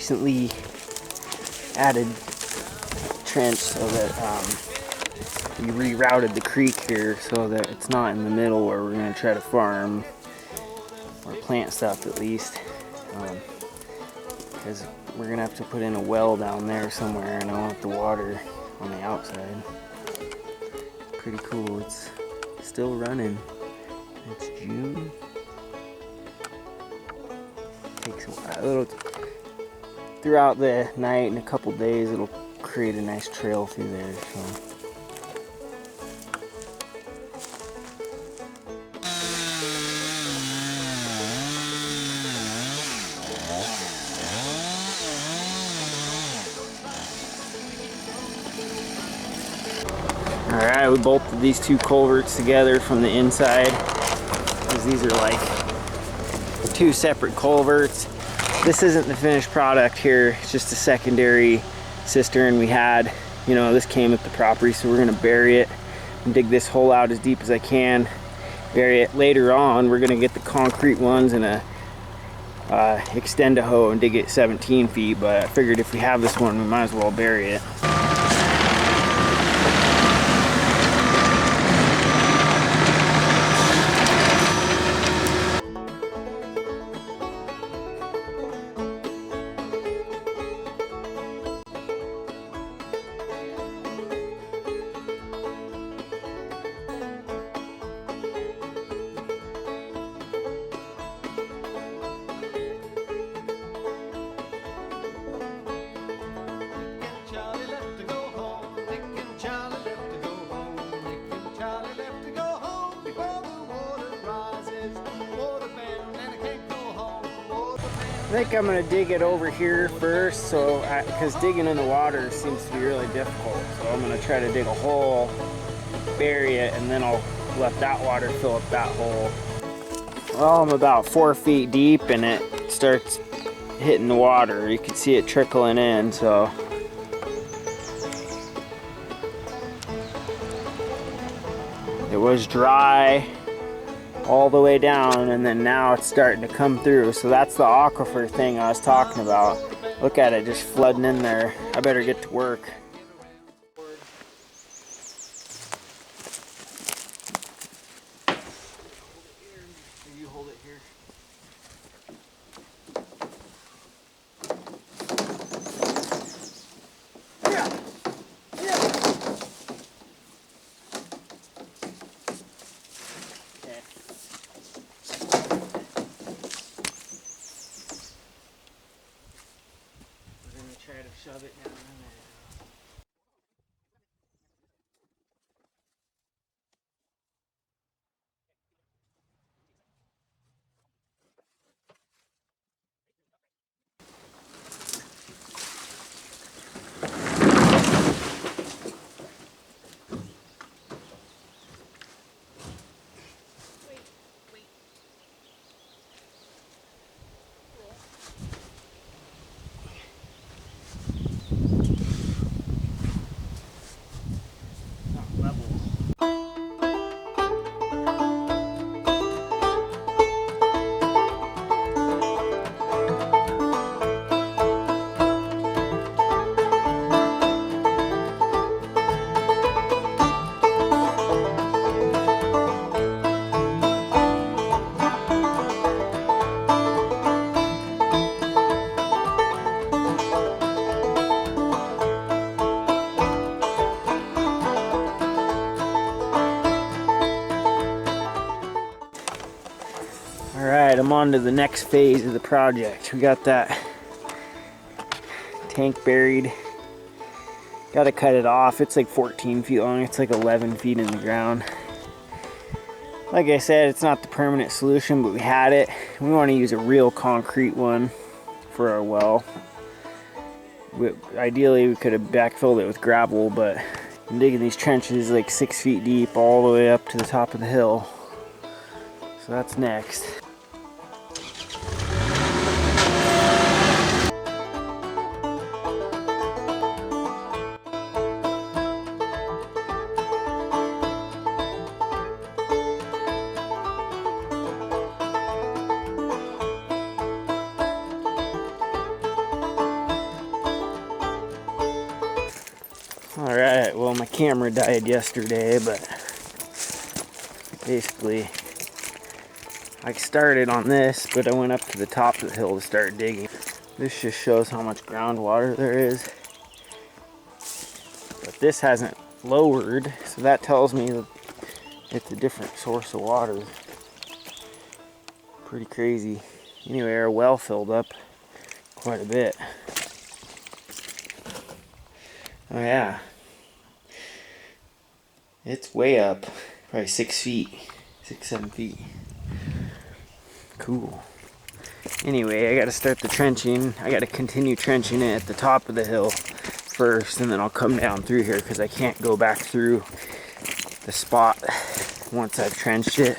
recently added trench so that we rerouted the creek here so that it's not in the middle where we're going to try to farm or plant stuff at least, because we're going to have to put in a well down there somewhere, and I want the water on the outside. Pretty cool. It's still running. It's June. Takes a while. Throughout the night and a couple days, it'll create a nice trail through there. So. Alright, we bolted these two culverts together from the inside, because these are like two separate culverts. This isn't the finished product here, it's just a secondary cistern we had. You know, this came with the property, so we're going to bury it and dig this hole out as deep as I can. Bury it. Later on, we're going to get the concrete ones and extend a hoe and dig it 17 feet, but I figured if we have this one, we might as well bury it. I think I'm going to dig it over here first, so because digging in the water seems to be really difficult. So I'm going to try to dig a hole, bury it, and then I'll let that water fill up that hole. Well, I'm about 4 feet deep and it starts hitting the water. You can see it trickling in, so. It was dry all the way down, and then now it's starting to come through. So that's the aquifer thing I was talking about. Look at it just flooding in there. I better get to work. You hold it here. Try to shove it down in there. Alright, I'm on to the next phase of the project. We got that tank buried. Gotta cut it off. It's like 14 feet long. It's like 11 feet in the ground. Like I said, it's not the permanent solution, but we had it. We want to use a real concrete one for our well. Ideally, we could have backfilled it with gravel, but I'm digging these trenches like 6 feet deep all the way up to the top of the hill. So that's next. Alright, well my camera died yesterday, but basically I started on this, but I went up to the top of the hill to start digging. This just shows how much groundwater there is. But this hasn't lowered, so that tells me that it's a different source of water. Pretty crazy. Anyway, our well filled up quite a bit. Oh yeah. It's way up. Probably 6 feet. 6-7 feet. Cool. Anyway, I gotta start the trenching. I gotta continue trenching it at the top of the hill first, and then I'll come down through here because I can't go back through the spot once I've trenched it.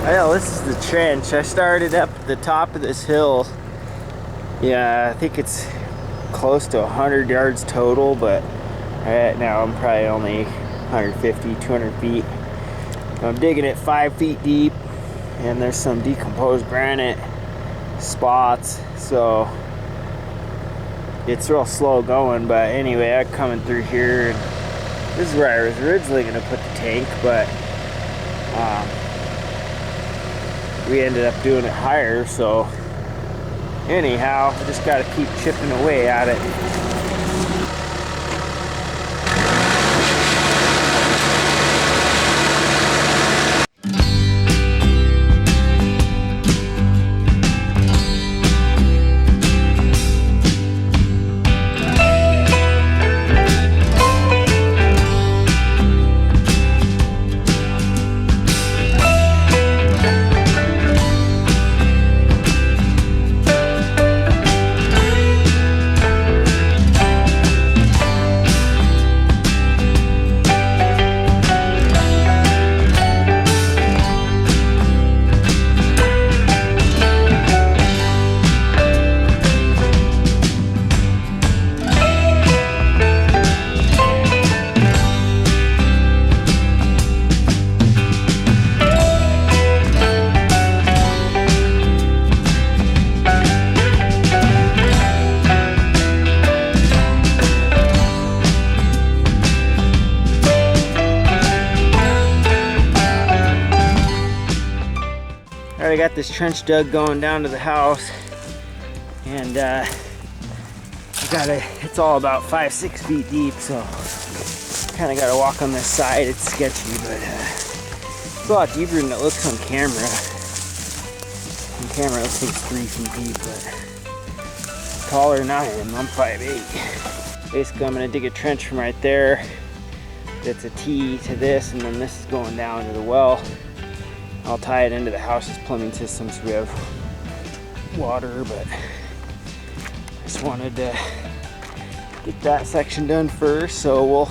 Well, this is the trench. I started up at the top of this hill. Yeah, I think it's close to 100 yards total, but right now I'm probably only 150, 200 feet. I'm digging it 5 feet deep, and there's some decomposed granite spots, so it's real slow going. But anyway, I'm coming through here, and this is where I was originally going to put the tank, but we ended up doing it higher, so anyhow, I just got to keep chipping away at it. I got this trench dug going down to the house, and it's all about 5-6 feet deep, so kind of got to walk on this side. It's sketchy, but it's a lot deeper than it looks on camera. On camera it looks like it's 3 feet deep, but taller than I am. I'm 5'8". Basically I'm going to dig a trench from right there. It's a T to this, and then this is going down to the well. I'll tie it into the house's plumbing system so we have water, but I just wanted to get that section done first. So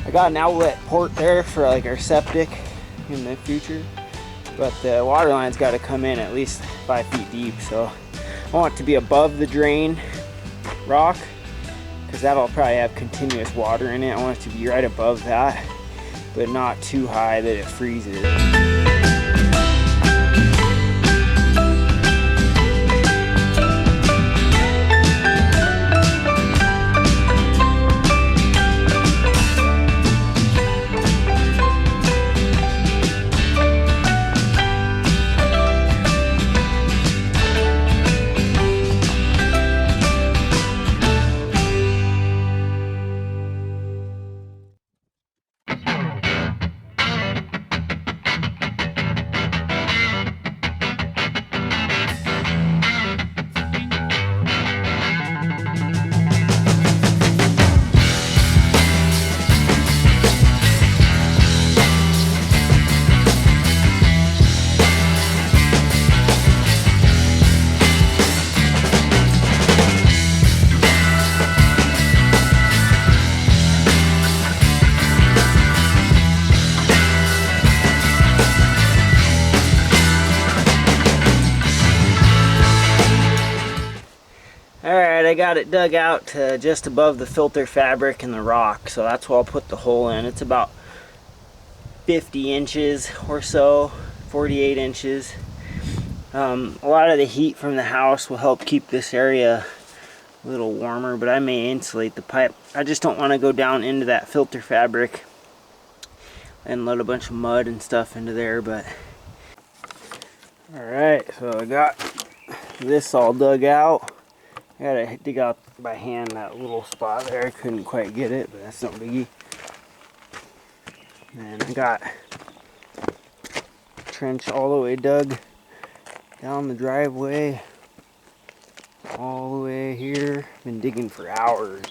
I got an outlet port there for like our septic in the future, but the water line's got to come in at least 5 feet deep. So I want it to be above the drain rock, because that'll probably have continuous water in it. I want it to be right above that, but not too high that it freezes. Alright, I got it dug out to just above the filter fabric and the rock, so that's where I'll put the hole in. It's about 50 inches or so, 48 inches. A lot of the heat from the house will help keep this area a little warmer, but I may insulate the pipe. I just don't want to go down into that filter fabric and let a bunch of mud and stuff into there. But alright, so I got this all dug out. I gotta dig out by hand that little spot there. I couldn't quite get it, but that's no biggie. And I got a trench all the way dug down the driveway, all the way here. Been digging for hours,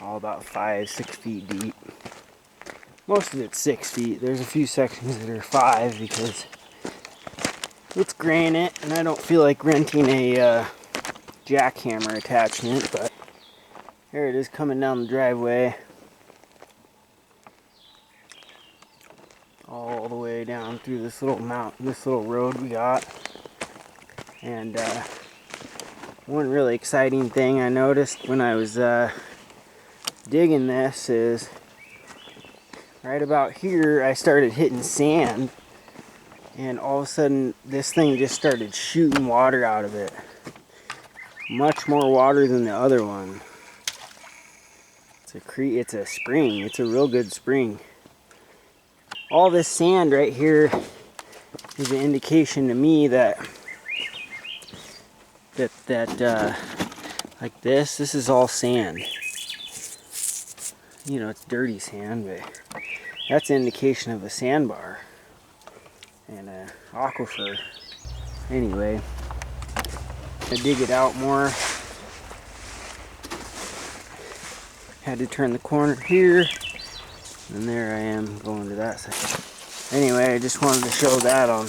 all about 5-6 feet deep. Most of it's 6 feet. There's a few sections that are 5 because it's granite, and I don't feel like renting a jackhammer attachment. But here it is coming down the driveway, all the way down through this little mountain, this little road we got. And one really exciting thing I noticed when I was digging this is right about here I started hitting sand, and all of a sudden this thing just started shooting water out of it. Much more water than the other one. It's a spring. It's a real good spring. All this sand right here is an indication to me that like this is all sand. You know, it's dirty sand, but that's an indication of a sandbar and an aquifer. Anyway, I dig it out more. Had to turn the corner here, and there I am going to that side. Anyway, I just wanted to show that on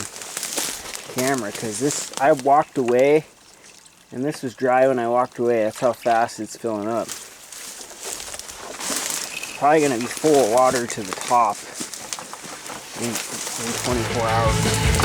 camera because I walked away, and this was dry when I walked away. That's how fast it's filling up. Probably going to be full of water to the top in 24 hours.